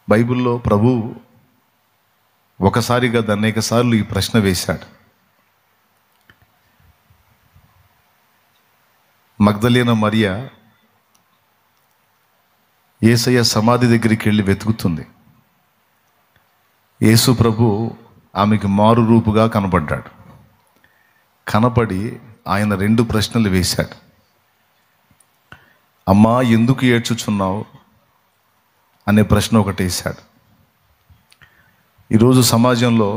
బైబిల్లో ప్రభు ఒకసారిగా అనేక సార్లు ఈ ప్రశ్న వేశాడు. మగ్దలేన మరియ యేసయ్య సమాధి దగ్గరికి వెళ్ళి వెతుకుతుంది. యేసు ప్రభు ఆమెకు మారు రూపుగా కనపడ్డాడు. కనపడి ఆయన 2 ప్రశ్నలు వేశాడు. అమ్మా, ఎందుకు ఏడ్చుచున్నావు అనే ప్రశ్న ఒకటి వేశాడు. ఈరోజు సమాజంలో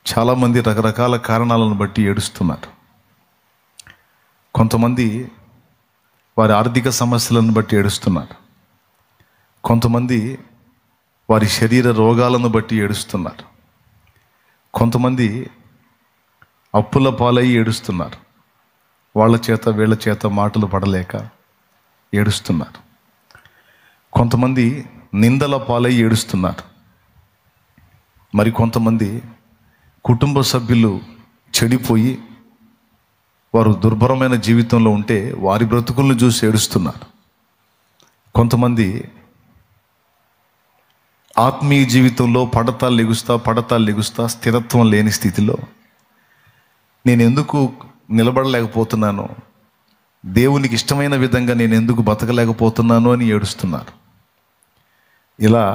చాలామంది రకరకాల కారణాలను బట్టి ఏడుస్తున్నారు. కొంతమంది వారి ఆర్థిక సమస్యలను బట్టి ఏడుస్తున్నారు. కొంతమంది వారి శరీర రోగాలను బట్టి ఏడుస్తున్నారు. కొంతమంది అప్పుల పాలై ఏడుస్తున్నారు. వాళ్ళ చేత వీళ్ళ చేత మాటలు పడలేక ఏడుస్తున్నారు. కొంతమంది నిందల పాలై ఏడుస్తున్నారు. మరి కొంతమంది కుటుంబ సభ్యులు చెడిపోయి వారు దుర్భరమైన జీవితంలో ఉంటే వారి బ్రతుకులను చూసి ఏడుస్తున్నారు. కొంతమంది ఆత్మీయ జీవితంలో పడతాలు లెగుస్తా స్థిరత్వం లేని స్థితిలో నేను ఎందుకు నిలబడలేకపోతున్నాను, దేవునికి ఇష్టమైన విధంగా నేను ఎందుకు బతకలేకపోతున్నాను అని ఏడుస్తున్నారు. ఇలా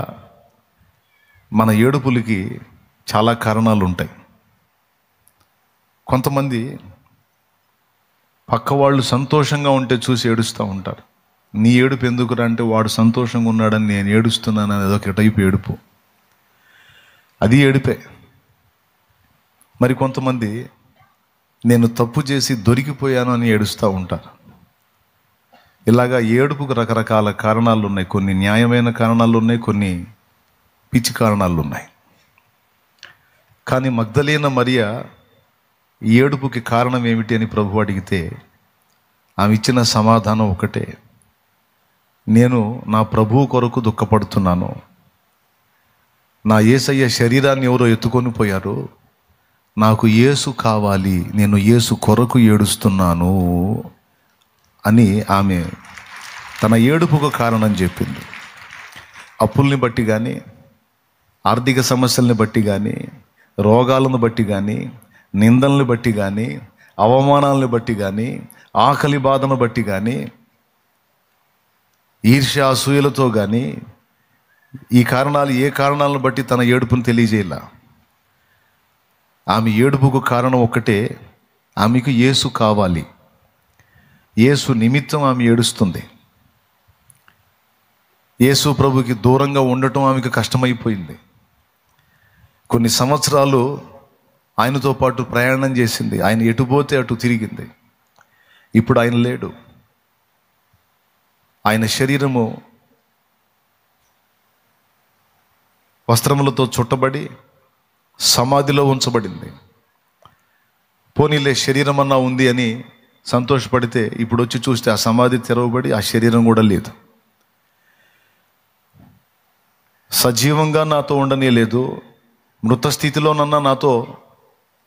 మన ఏడుపులకి చాలా కారణాలు ఉంటాయి. కొంతమంది పక్క వాళ్ళు సంతోషంగా ఉంటే చూసి ఏడుస్తూ ఉంటారు. నీ ఏడుపు ఎందుకురా అంటే వాడు సంతోషంగా ఉన్నాడని నేను ఏడుస్తున్నాను అనేది ఒక టైపు ఏడుపు, అది ఏడుపే. మరి కొంతమంది నేను తప్పు చేసి దొరికిపోయాను అని ఏడుస్తూ ఉంటారు. ఇలాగా ఏడుపుకు రకరకాల కారణాలు ఉన్నాయి. కొన్ని న్యాయమైన కారణాలు ఉన్నాయి, కొన్ని పిచ్చి కారణాలు ఉన్నాయి. కానీ మగ్దలేన మరియ ఏడుపుకి కారణం ఏమిటి అని ప్రభు అడిగితే ఆమె ఇచ్చిన సమాధానం ఒకటే, నేను నా ప్రభువు కొరకు దుఃఖపడుతున్నాను. నా యేసయ్య శరీరాన్ని ఎవరో ఎత్తుకొని పోయారు, నాకు యేసు కావాలి, నేను యేసు కొరకు ఏడుస్తున్నాను అని ఆమె తన ఏడుపుకు కారణం చెప్పింది. అప్పుల్ని బట్టి కానీ, ఆర్థిక సమస్యల్ని బట్టి కానీ, రోగాలను బట్టి కానీ, నిందల్ని బట్టి కానీ, అవమానాలను బట్టి కానీ, ఆకలి బాధను బట్టి కానీ, ఈర్ష్య అసూయలతో కానీ, ఈ కారణాలు ఏ కారణాలను బట్టి తన ఏడుపును తెలియజేయాల. ఆమె ఏడుపుకు కారణం ఒక్కటే, ఆమెకు యేసు కావాలి. యేసు నిమిత్తం ఆమె ఏడుస్తుంది. యేసు ప్రభుకి దూరంగా ఉండటం ఆమెకు కష్టమైపోయింది. కొన్ని సంవత్సరాలు ఆయనతో పాటు ప్రయాణం చేసింది. ఆయన ఎటు పోతే అటు తిరిగింది. ఇప్పుడు ఆయన లేడు. ఆయన శరీరము వస్త్రములతో చుట్టబడి సమాధిలో ఉంచబడింది. పోనీలే శరీరం అన్నా ఉంది అని సంతోషపడితే ఇప్పుడు వచ్చి చూస్తే ఆ సమాధి తెరవబడి ఆ శరీరం కూడా లేదు. సజీవంగా నాతో ఉండనే లేదు, మృత స్థితిలోనన్నా నాతో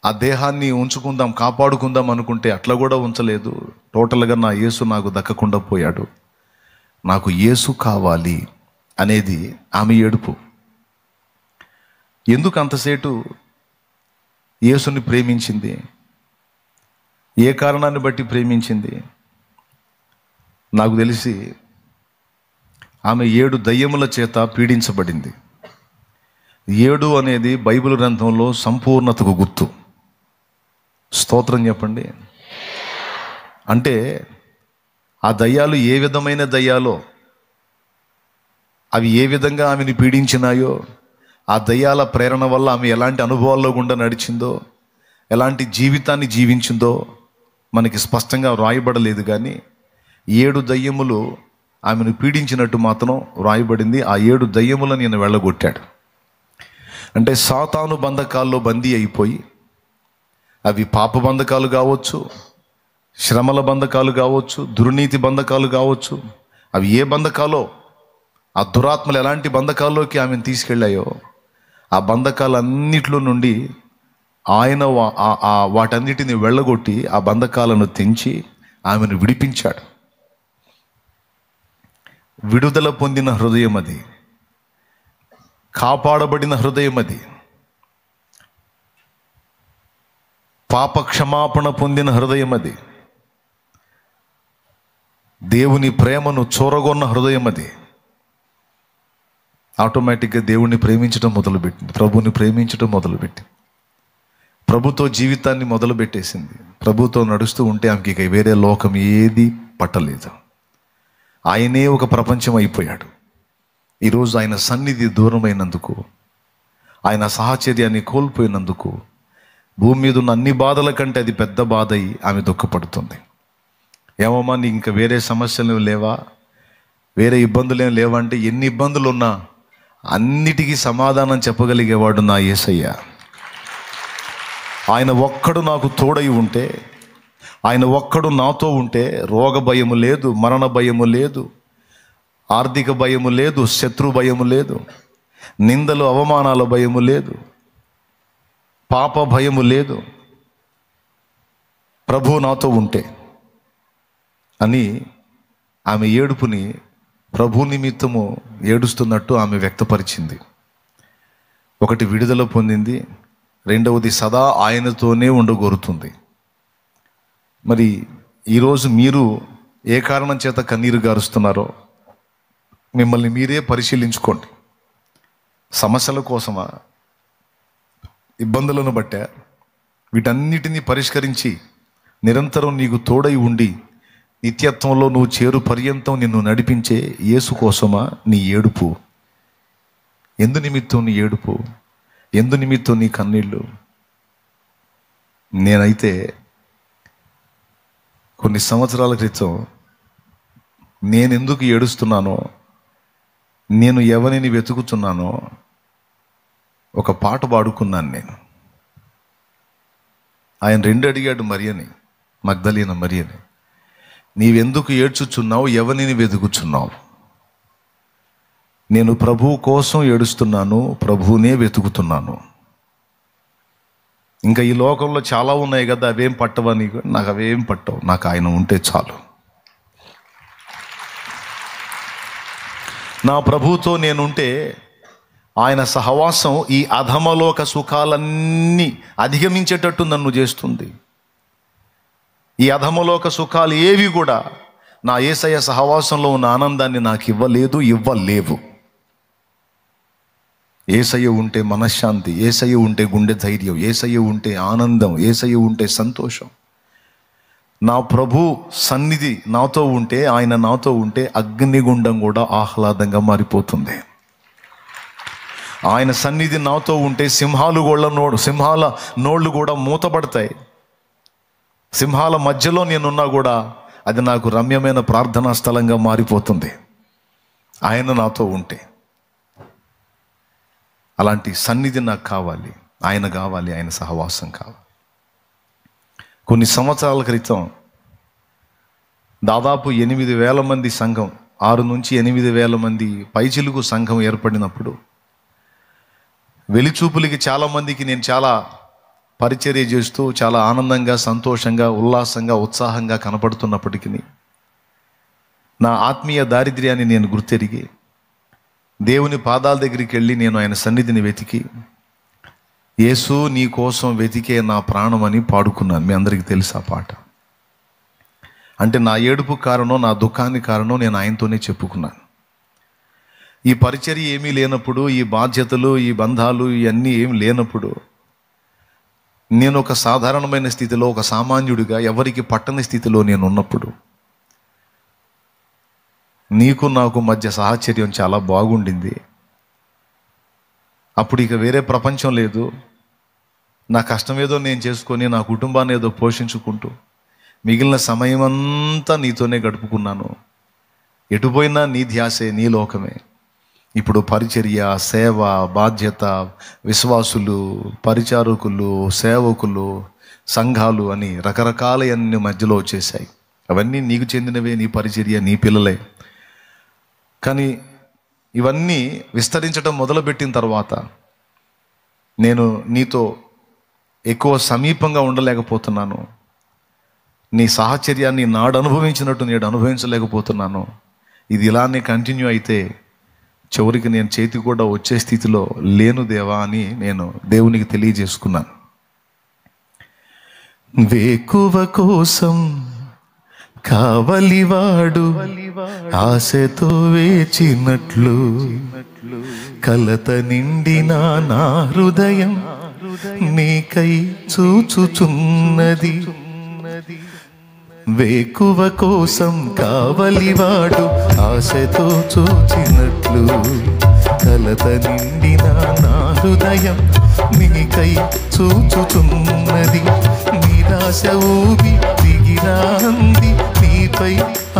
ఆ దేహాన్ని ఉంచుకుందాం, కాపాడుకుందాం అనుకుంటే అట్లా కూడా ఉంచలేదు. టోటల్గా నా యేసు నాకు దక్కకుండా పోయాడు, నాకు యేసు కావాలి అనేది ఆమె ఏడుపు. ఎందుకు అంతసేటు యేసుని ప్రేమించింది? ఏ కారణాన్ని బట్టి ప్రేమించింది? నాకు తెలిసి ఆమె 7 దయ్యముల చేత పీడించబడింది. 7 అనేది బైబిల్ గ్రంథంలో సంపూర్ణతకు గుర్తు. స్తోత్రం చెప్పండి. అంటే ఆ దయ్యాలు ఏ విధమైన దయ్యాలో, అవి ఏ విధంగా ఆమెను పీడించినాయో, ఆ దయ్యాల ప్రేరణ వల్ల ఆమె ఎలాంటి అనుభవాల్లో గుండా నడిచిందో, ఎలాంటి జీవితాన్ని జీవించిందో మనకి స్పష్టంగా వ్రాయబడలేదు. కానీ 7 దయ్యములు ఆమెను పీడించినట్టు మాత్రం వ్రాయబడింది. ఆ 7 దయ్యములను ఈయన వెళ్ళగొట్టాడు. అంటే సాతాను బంధకాల్లో బందీ అయిపోయి, అవి పాప బంధకాలు కావచ్చు, శ్రమల బంధకాలు కావచ్చు, దుర్నీతి బంధకాలు కావచ్చు, అవి ఏ బంధకాలో, ఆ దురాత్మలు ఎలాంటి బంధకాల్లోకి ఆమెను తీసుకెళ్ళాయో ఆ బంధకాలన్నిటిలో నుండి ఆయన వాటన్నిటిని వెళ్ళగొట్టి ఆ బంధకాలను తెంచి ఆమెను విడిపించాడు. విడుదల పొందిన హృదయం అది. కాపాడబడిన హృదయం అది, పాప క్షమాపణ పొందిన హృదయం అది, దేవుని ప్రేమను చూరగొన్న హృదయం అది. ఆటోమేటిక్గా దేవుణ్ణి ప్రేమించడం మొదలుపెట్టింది, ప్రభుని ప్రేమించడం మొదలుపెట్టింది, ప్రభుతో జీవితాన్ని మొదలుపెట్టేసింది. ప్రభుతో నడుస్తూ ఉంటే ఆమెకి ఇక వేరే లోకం ఏది పట్టలేదు. ఆయనే ఒక ప్రపంచం అయిపోయాడు. ఈరోజు ఆయన సన్నిధి దూరమైనందుకు, ఆయన సాహచర్యాన్ని కోల్పోయినందుకు, భూమి మీద ఉన్న అన్ని బాధల కంటే అది పెద్ద బాధ అయి ఆమె దుఃఖపడుతుంది. ఏమమ్మా నీకు ఇంకా వేరే సమస్యలు లేవా, వేరే ఇబ్బందులు ఏం లేవా అంటే, ఎన్ని ఇబ్బందులు ఉన్నా అన్నిటికీ సమాధానం చెప్పగలిగేవాడు నా యేసయ్య. ఆయన ఒక్కడు నాకు తోడై ఉంటే, ఆయన ఒక్కడు నాతో ఉంటే రోగ భయము లేదు, మరణ భయము లేదు, ఆర్థిక భయము లేదు, శత్రు భయము లేదు, నిందలు అవమానాల భయము లేదు, పాప భయము లేదు. ప్రభు నాతో ఉంటే అని ఆమె ఏడుపుని ప్రభు నిమిత్తము ఏడుస్తున్నట్టు ఆమె వ్యక్తపరిచింది. ఒకటి విడుదల పొందింది, రెండవది సదా ఆయనతోనే ఉండగోరుతుంది. మరి ఈరోజు మీరు ఏ కారణం చేత కన్నీరు గారుస్తున్నారో మిమ్మల్ని మీరే పరిశీలించుకోండి. సమస్యల కోసమా, ఇబ్బందులను బట్టే? వీటన్నిటినీ పరిష్కరించి నిరంతరం నీకు తోడై ఉండి నిత్యత్వంలో నువ్వు చేరు పర్యంతం నిన్ను నడిపించే యేసు కోసమా నీ ఏడుపు? ఎందు నిమిత్తం నీ ఏడుపు? ఎందు నిమిత్తం నీ కన్నీళ్ళు? నేనైతే కొన్ని సంవత్సరాల క్రితం నేనెందుకు ఏడుస్తున్నానో, నేను ఎవరిని వెతుకుతున్నానో ఒక పాట పాడుకున్నాను నేను. ఆయన 2 అడిగాడు మరియని, మగ్దలీన మరియని, నీవెందుకు ఏడ్చుచున్నావు, ఎవరిని వెతుకుచున్నావు? నేను ప్రభువు కోసం ఏడుస్తున్నాను, ప్రభువునే వెతుకుతున్నాను. ఇంకా ఈ లోకంలో చాలా ఉన్నాయి కదా, అవేం పట్టవా నీకు? నాకు అవేం పట్టవు, నాకు ఆయన ఉంటే చాలు. నా ప్రభువుతో నేనుంటే ఆయన సహవాసం ఈ అధమలోక సుఖాలన్నీ అధిగమించేటట్టు నన్ను చేస్తుంది. ఈ అధమలోక సుఖాలు ఏవి కూడా నా యేసయ్య సహవాసంలో ఉన్న ఆనందాన్ని నాకు ఇవ్వలేవు. యేసయ్య ఉంటే మనశ్శాంతి, యేసయ్య ఉంటే గుండె ధైర్యం, యేసయ్య ఉంటే ఆనందం, యేసయ్య ఉంటే సంతోషం. నా ప్రభు సన్నిధి నాతో ఉంటే, ఆయన నాతో ఉంటే అగ్నిగుండం కూడా ఆహ్లాదంగా మారిపోతుంది. ఆయన సన్నిధి నాతో ఉంటే సింహాల నోళ్ళు కూడా మూతపడతాయి. సింహాల మధ్యలో నేనున్నా కూడా అది నాకు రమ్యమైన ప్రార్థనా స్థలంగా మారిపోతుంది ఆయన నాతో ఉంటే. అలాంటి సన్నిధి నాకు కావాలి, ఆయన కావాలి, ఆయన సహవాసం కావాలి. కొన్ని సంవత్సరాల క్రితం దాదాపు 8,000 మంది సంఘం, 6 నుంచి 8,000 మంది పైచిలుకు సంఘం ఏర్పడినప్పుడు వెలిచూపులకి చాలామందికి నేను చాలా పరిచర్య చేస్తూ చాలా ఆనందంగా, సంతోషంగా, ఉల్లాసంగా, ఉత్సాహంగా కనపడుతున్నప్పటికీ నా ఆత్మీయ దారిద్ర్యాన్ని నేను గుర్తెరిగి దేవుని పాదాల దగ్గరికి వెళ్ళి నేను ఆయన సన్నిధిని వెతికి, యేసు నీ కోసం వెతికే నా ప్రాణం అని పాడుకున్నాను. మీ అందరికీ తెలుసు ఆ పాట. అంటే నా ఏడుపు కారణం, నా దుఃఖానికి కారణం నేను ఆయనతోనే చెప్పుకున్నాను. ఈ పరిచర్య ఏమీ లేనప్పుడు, ఈ బాధ్యతలు, ఈ బంధాలు ఇవన్నీ ఏమి లేనప్పుడు, నేను ఒక సాధారణమైన స్థితిలో, ఒక సామాన్యుడిగా ఎవరికి పట్టని స్థితిలో నేను ఉన్నప్పుడు నీకు నాకు మధ్య సాహచర్యం చాలా బాగుండింది. అప్పుడు ఇక వేరే ప్రపంచం లేదు. నా కష్టం ఏదో నేను చేసుకొని నా కుటుంబాన్ని ఏదో పోషించుకుంటూ మిగిలిన సమయం అంతా నీతోనే గడుపుకున్నాను. ఎటుపోయినా నీ ధ్యాసే, నీ లోకమే. ఇప్పుడు పరిచర్య, సేవ, బాధ్యత, విశ్వాసులు, పరిచారకులు, సేవకులు, సంఘాలు అని రకరకాలన్నీ మధ్యలో వచ్చేసాయి. అవన్నీ నీకు చెందినవే, నీ పరిచర్య, నీ పిల్లలే. కానీ ఇవన్నీ విస్తరించడం మొదలుపెట్టిన తర్వాత నేను నీతో ఎక్కువ సమీపంగా ఉండలేకపోతున్నాను. నీ సాహచర్యాన్ని నాడు అనుభవించినట్టు నేడు అనుభవించలేకపోతున్నాను. ఇది ఇలానే కంటిన్యూ అయితే చివరికి నేను చేతికి కూడా వచ్చే స్థితిలో లేను దేవా అని నేను దేవునికి తెలియజేసుకున్నాను. వేకువ కోసం కావలివాడు ఆశతో వేచినట్లు కలత నిండిన నా హృదయం నీకై చూచుచున్నది. వేకువ కోసం కావలివాడు ఆశతో చూచినట్లు కలత నిండిన నా హృదయం నీకై చూచుచున్నది. నిరాశ ఊబి దిగిరాంది నీపై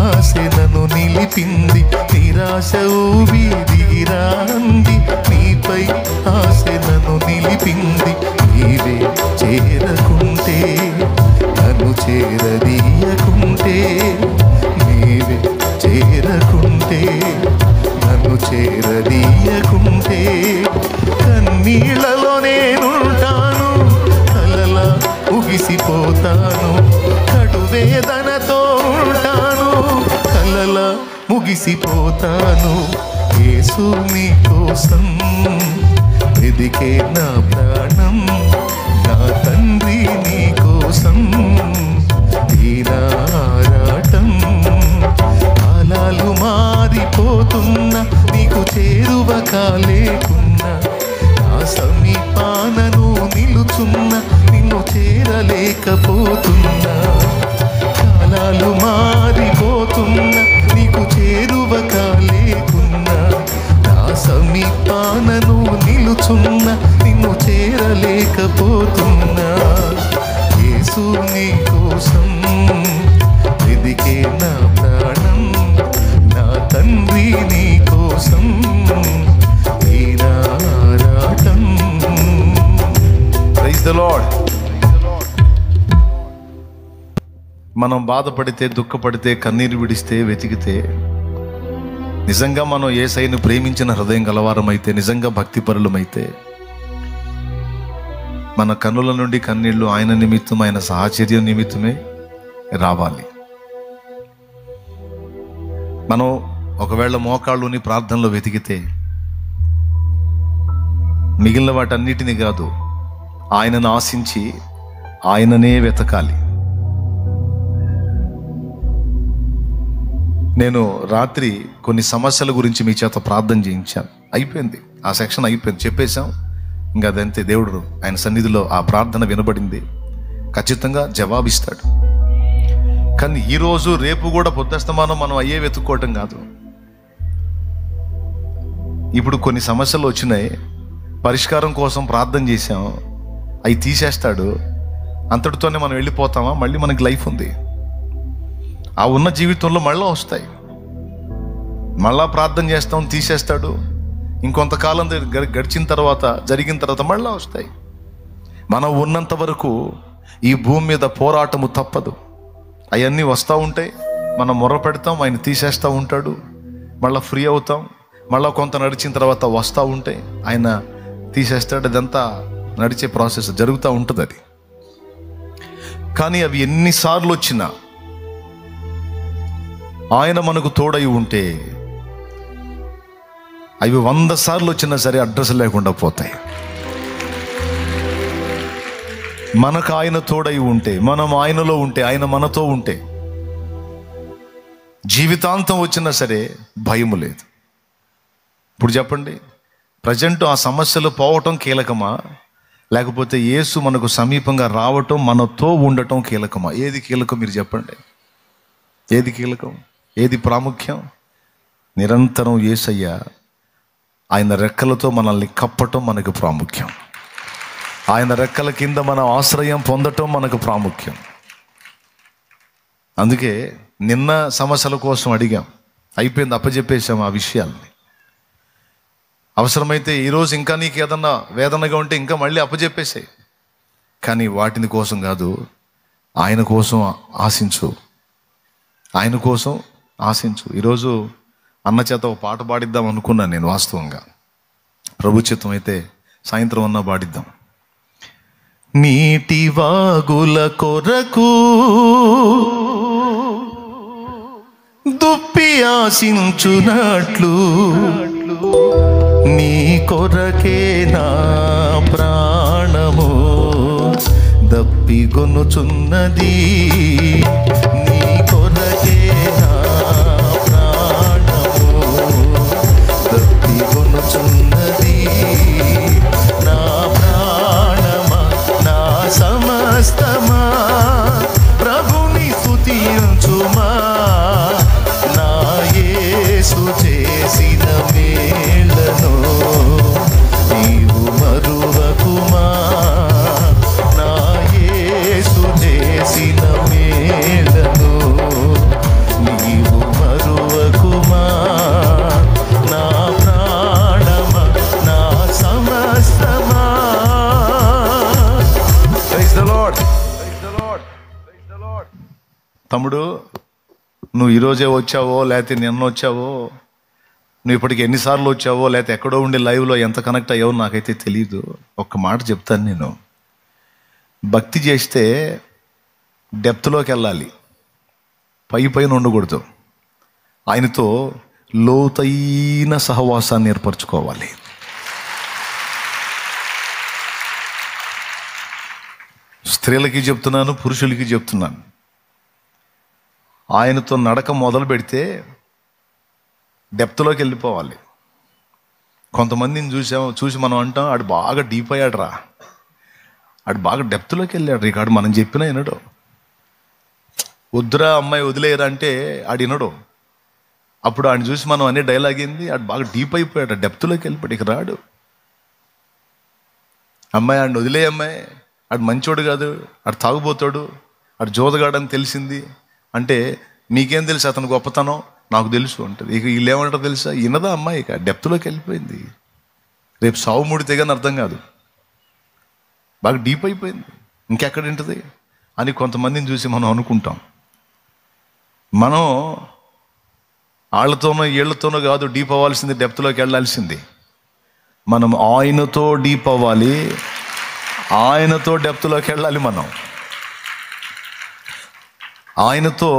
ఆశ నన్ను నిలిపింది. నిరాశ ఊబి దిగిరాంది నీపై ఆశ నన్ను నిలిపింది. నీవే చేరకుంటే నన్ను చేరదీయకుంటే, నీవే చేరకుంటే నన్ను చేరదీయకుంటే కన్నీళ్లలో నేనుంటాను, కలలా ముగిసిపోతాను. కడువేదనతో ఉంటాను, కలలా ముగిసిపోతాను. యేసు నీ కోసం వెదికే నా ప్రాణం, నా తండ్రి నీ కోసం ఆరాటం. కాలాలు మారిపోతున్నా నీకు చేరువ కాలేకున్నా, నా సమీపానను నిలుచున్నా నిన్ను చేరలేకపోతున్నా. కాలాలు మారిపోతున్నా నీకు చేరువ కాలేకున్నా, నా సమీపానను నిలుచున్నా నిన్ను చేరలేకపోతున్నా. యేసు నీ కోసం వెదికే నా ప్రాణం, నా తండ్రి నీ కోసం ఆరాటం. Praise the Lord. మనం బాధపడితే, దుఃఖపడితే, కన్నీరు విడిస్తే, వెతికితే, నిజంగా మనం యేసయ్యను ప్రేమించిన హృదయం గలవారమైతే, నిజంగా భక్తిపరులమైతే, మన కన్నుల నుండి కన్నీళ్లు ఆయన నిమిత్తం, ఆయన సాహచర్యం నిమిత్తమే రావాలి. మనం ఒకవేళ మోకాళ్ళుని ప్రార్థనలో వెతికితే మిగిలిన వాటన్నిటిని కాదు, ఆయనను ఆశించి ఆయననే వెతకాలి. నేను రాత్రి కొన్ని సమస్యల గురించి మీ చేత ప్రార్థన చేయించాను. అయిపోయింది, ఆ సెక్షన్ అయిపోయింది, చెప్పేశాం. ఇంకా అదంతే. దేవుడు ఆయన సన్నిధిలో ఆ ప్రార్థన వినబడింది, ఖచ్చితంగా జవాబిస్తాడు. కానీ ఈరోజు రేపు కూడా పొద్దస్తమానం మనం అయ్యే వెతుక్కోవటం కాదు. ఇప్పుడు కొన్ని సమస్యలు వచ్చినాయి, పరిష్కారం కోసం ప్రార్థన చేశాం, అవి తీసేస్తాడు, అంతటితోనే మనం వెళ్ళిపోతామా? మళ్ళీ మనకి లైఫ్ ఉంది. ఆ ఉన్న జీవితంలో మళ్ళీ వస్తాయి, మళ్ళా ప్రార్థన చేస్తాం, తీసేస్తాడు. ఇంకొంతకాలం గడిచిన తర్వాత, జరిగిన తర్వాత మళ్ళీ వస్తాయి. మనం ఉన్నంత వరకు ఈ భూమి మీద పోరాటము తప్పదు. అవన్నీ వస్తూ ఉంటాయి, మనం మొర్ర పెడతాం, ఆయన తీసేస్తూ ఉంటాడు, మళ్ళీ ఫ్రీ అవుతాం. మళ్ళీ కొంత నడిచిన తర్వాత వస్తూ ఉంటాయి, ఆయన తీసేస్తాడు. అదంతా నడిచే ప్రాసెస్ జరుగుతూ ఉంటుంది. అది కానీ అవి ఎన్నిసార్లు వచ్చినా ఆయన మనకు తోడై ఉంటే, అవి 100 సార్లు వచ్చినా సరే అడ్రస్ లేకుండా పోతాయి. మనకు ఆయన తోడై ఉంటే, మనం ఆయనలో ఉంటే, ఆయన మనతో ఉంటే, జీవితాంతం వచ్చినా సరే భయము లేదు. ఇప్పుడు చెప్పండి, ప్రజెంట్ ఆ సమస్యలు పోవటం కీలకమా, లేకపోతే యేసు మనకు సమీపంగా రావటం, మనతో ఉండటం కీలకమా? ఏది కీలకం మీరు చెప్పండి. ఏది కీలకం, ఏది ప్రాముఖ్యం? నిరంతరం యేసయ్య ఆయన రెక్కలతో మనల్ని కప్పటం మనకు ప్రాముఖ్యం. ఆయన రెక్కల కింద మనం ఆశ్రయం పొందటం మనకు ప్రాముఖ్యం. అందుకే నిన్న సమస్యల కోసం అడిగాం, అయిపోయింది, అప్పచెప్పేశాం ఆ విషయాల్ని. అవసరమైతే ఈరోజు ఇంకా నీకు ఏదన్నా వేదనగా ఉంటే ఇంకా మళ్ళీ అప్పచెప్పేసాయి. కానీ వాటిని కోసం కాదు, ఆయన కోసం ఆశించు, ఆయన కోసం ఆశించు. ఈరోజు అన్న చేత ఒక పాట పాడిద్దాం అనుకున్నాను నేను. వాస్తవంగా ప్రభు చిత్తం అయితే సాయంత్రం అన్నా పాడిద్దాం. నీటి వాగుల కొరకు దుప్పి ఆశించునట్లు కొరకే నా ప్రాణము దప్పిగొనుచున్నది, నీ కొరకే నా ప్రాణము దప్పిగొనుచున్నది. నా ప్రాణమా, నా సమస్తమా, ప్రభుని స్తుతించుమా. నా యేసు చేసిన మేలను నీవు మరువకుమా. నా యేసు చేసిన మేలను నీవు మరువకుమా. నా ప్రాణమా, నా సమస్తమా. Praise the lord. తమ్ముడు, నువ్వు ఈరోజే వచ్చావో లేకపోతే నిన్న వచ్చావో, నువ్వు ఇప్పటికి ఎన్నిసార్లు వచ్చావో లేకపోతే ఎక్కడో ఉండి లైవ్లో ఎంత కనెక్ట్ అయ్యావో నాకైతే తెలీదు. ఒక్క మాట చెప్తాను, నేను భక్తి చేస్తే డెప్త్లోకి వెళ్ళాలి, పైన ఉండకూడదు. ఆయనతో లోతైన సహవాసాన్ని ఏర్పరచుకోవాలి. స్త్రీలకి చెప్తున్నాను, పురుషులకి చెప్తున్నాను. ఆయనతో నడక మొదలు పెడితే డెప్త్లోకి వెళ్ళిపోవాలి. కొంతమందిని చూసి మనం అంటాం, ఆడు బాగా డీప్ అయ్యాడు రా, ఆడు బాగా డెప్త్లోకి వెళ్ళాడు, ఇక మనం చెప్పినా వినడు. వద్దురా అమ్మాయి వదిలేయరా అంటే ఆడు వినడు. అప్పుడు ఆడిని చూసి మనం అనే డైలాగ్ ఏంది, ఆడు బాగా డీప్ అయిపోయాడు, డెప్త్లోకి వెళ్ళిపోయాడు, ఇక రాడు. అమ్మాయి ఆడిని వదిలే, అమ్మాయి ఆడు మంచోడు కాదు, ఆడు తాగుపోతాడు, ఆడు జోదగాడని తెలిసింది అంటే నీకేం తెలుసు అతను గొప్పతనం, నాకు తెలుసు అంటది. ఇక వీళ్ళు ఏమంటారు తెలుసా, వినదా అమ్మాయి, ఇక డెప్త్లోకి వెళ్ళిపోయింది. రేపు సావు ముడితే కానీ అర్థం కాదు, బాగా డీప్ అయిపోయింది, ఇంకెక్కడ ఉంటుంది అని కొంతమందిని చూసి మనం అనుకుంటాం. మనం వాళ్ళతోనో వీళ్ళతోనో కాదు డీప్ అవ్వాల్సింది, డెప్త్లోకి వెళ్ళాల్సింది. మనం ఆయనతో డీప్ అవ్వాలి, ఆయనతో డెప్త్లోకి వెళ్ళాలి. మనం ఆయనతో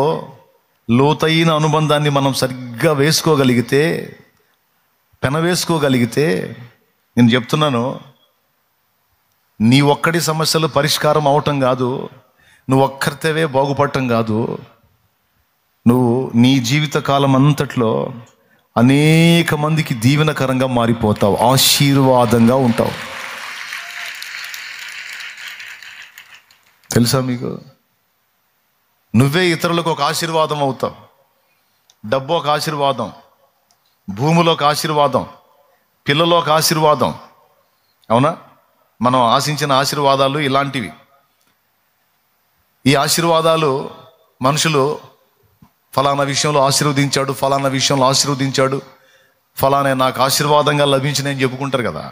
లోతైన అనుబంధాన్ని మనం సరిగ్గా వేసుకోగలిగితే, పెనవేసుకోగలిగితే, నేను చెప్తున్నాను, నీ ఒక్కడి సమస్యలు పరిష్కారం అవటం కాదు, నువ్వు ఒక్కరితేవే బాగుపడటం కాదు, నువ్వు నీ జీవిత కాలం అంతట్లో అనేక మందికి దీవెనకరంగా మారిపోతావు, ఆశీర్వాదంగా ఉంటావు. తెలుసా మీకు? నువ్వే ఇతరులకు ఒక ఆశీర్వాదం అవుతావు. డబ్బు ఒక ఆశీర్వాదం, భూమిలో ఒక ఆశీర్వాదం, పిల్లలో ఒక ఆశీర్వాదం. అవునా? మనం ఆశించిన ఆశీర్వాదాలు ఇలాంటివి. ఈ ఆశీర్వాదాలు మనుషులు ఫలానా విషయంలో ఆశీర్వదించాడు, ఫలానా విషయంలో ఆశీర్వదించాడు, ఫలానా నాకు ఆశీర్వాదంగా లభించినని చెప్పుకుంటారు కదా.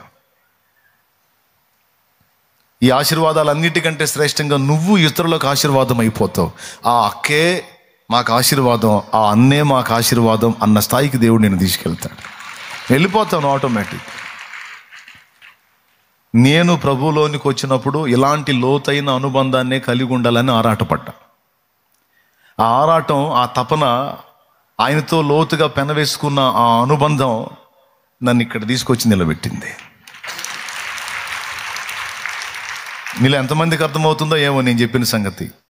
ఈ ఆశీర్వాదాలన్నిటికంటే శ్రేష్టంగా నువ్వు ఇతరులకు ఆశీర్వాదం అయిపోతావు. ఆ అక్కే మాకు ఆశీర్వాదం, ఆ అన్నే మాకు ఆశీర్వాదం అన్న స్థాయికి దేవుడు నేను తీసుకెళ్తాడు. వెళ్ళిపోతాను ఆటోమేటిక్. నేను ప్రభువులోనికి వచ్చినప్పుడు ఇలాంటి లోతైన అనుబంధాన్నే కలిగి ఉండాలని ఆరాటపడ్డా. ఆ ఆరాటం, ఆ తపన, ఆయనతో లోతుగా పెనవేసుకున్న ఆ అనుబంధం నన్ను ఇక్కడ తీసుకొచ్చి నిలబెట్టింది. మీలో ఎంతమందికి అర్థమవుతుందో ఏమో నేను చెప్పిన సంగతి.